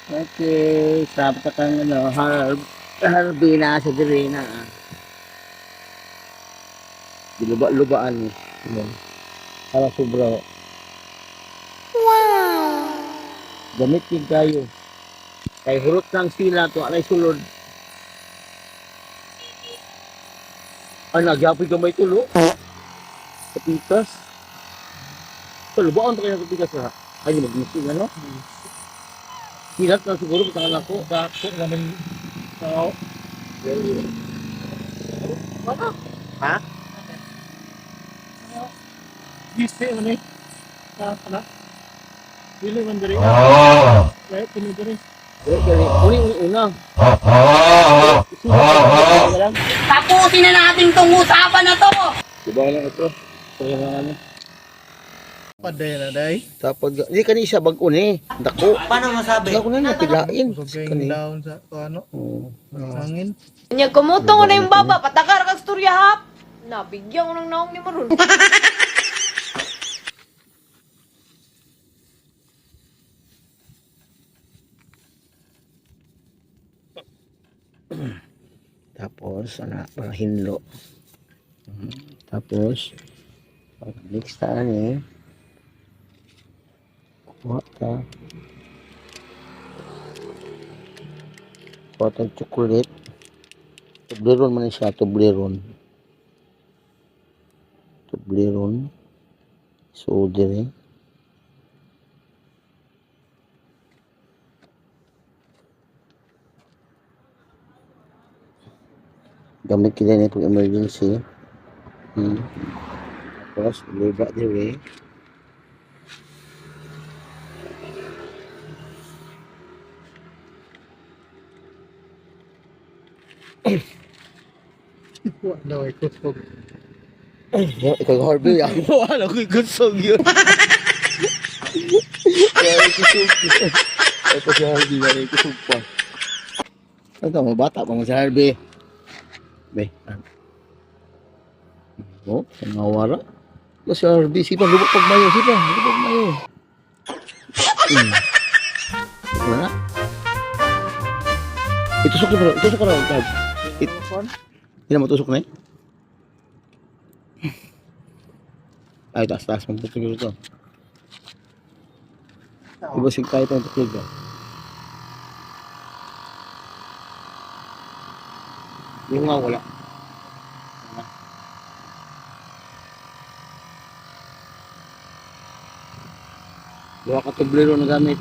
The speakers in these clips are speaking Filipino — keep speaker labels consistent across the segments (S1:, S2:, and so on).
S1: Okay, sabi ka kang harbina sa dirina. Diluba-lubaan eh. Para sobra. Wow! Gamit yung kayo. Kay hurot ng sila to, alay sulod. Ay, nagyapoy gamay tulo. Kapikas. Lubaan to kayo ng kapikas ha. Ay, mag-missing ano? Silat na siguro, patangan ako. Dako naman. Oo. Ano? Ha? Gisi ano eh? Ano? Pili man diri. Kaya pili diri. Una.
S2: Tapusin na natin tong usapan na to!
S1: Diba lang ito? Kaya lang ano?
S3: Paday na day.
S1: Tapos, hindi kanina siya bag-un eh. Dako.
S2: Paano masabi?
S1: Dako na niya, pilain.
S3: Going down sa ano,
S1: Oo.
S3: hangin.
S2: Nya kumutong ko na yung baba, patakar kag storya hap. Nabigyan ko ng naong ni Maron.
S1: Tapos, para hinlo. Tapos, next taan eh. Kuha ka. Kuha tayong chocolate. Toblerone man siya, Toblerone. Toblerone. So, dire. Gamit kita na itong emergency. Tapos, liba dire.
S3: Wala ay kusog.
S1: Ikaw Harvey, ako wala ko ikusog yun. Kaya ikusog yun. Ito si Harvey, wala ikusog pa. Ito, mabata pa mo si Harvey. Be. Oh, nangawara. Ito si Harvey, sipa, lubog pag mayo, sipa, lubog mayo. Ito na. Itusok na, itusok na. Hindi na matusok na eh. Ay, taas-taas mong tutulog ito. Ibasig tayo itong tutulog. Yung nga wala. Dua ka tublero na gamit.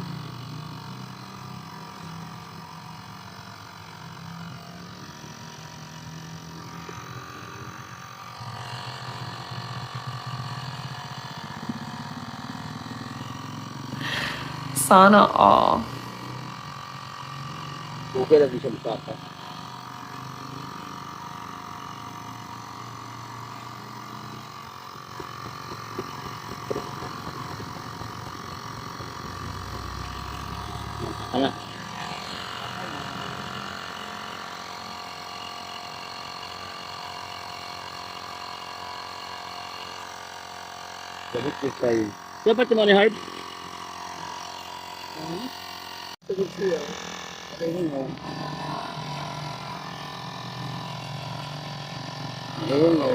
S4: Sana all.
S1: Okay lang di siya matata. Ano? Dapat ko tayo. Dapat mo ni Harp? Dapat siya. Ayun o. Ayun o.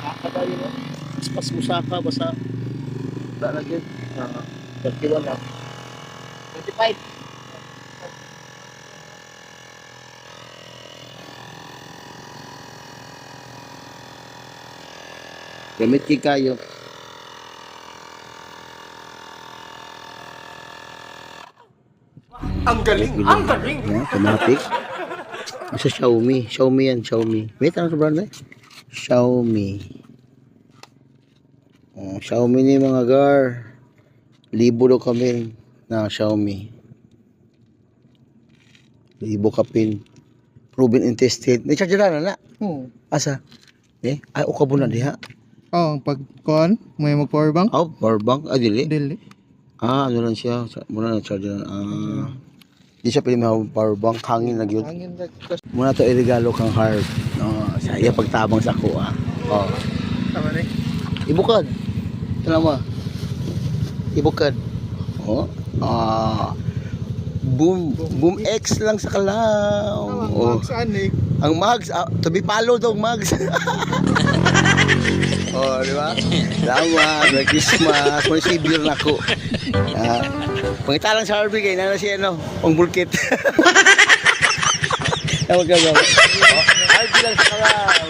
S1: Nakakabali mo. Mas musaka basta. Wala na yun. 31 na. 25. Gamit kay kayo.
S3: Ang galing! Ang galing!
S1: Yan, automatic. Sa Xiaomi. Xiaomi yan, Xiaomi. Wait, ano sa brand eh? Xiaomi. Oh, Xiaomi ni mga gar. Libo daw kami na Xiaomi. Libo kapin. Proven and tested. May charger na na. Asa? Eh, ay ukabo na diha.
S3: Oh, pag kuan, may mag power bank.
S1: Oh, power bank. Ah, dili.
S3: Dili.
S1: Ah, ano lang siya. Muna na charger. Ah. Di siya pwede may power bank. Hangin na yun.
S3: Hangin na.
S1: Muna to irigalo kang heart. No, sa iya pagtabang sa ko ah. Oh.
S3: Tama rin.
S1: Ibukad. Tala mo. Ibukad. Oh. Ah.
S5: Boom X lang sa Kalaw. Oh.
S3: Saan eh?
S5: Ang Mags, to be followed ang Mags. Oh, di ba? Salamat, Merry Christmas. May sibir na ako. Pangita lang sa Harvey, kaya na siya, pang bulkit. Tawag ka ba? Harvey lang sa Kalaw.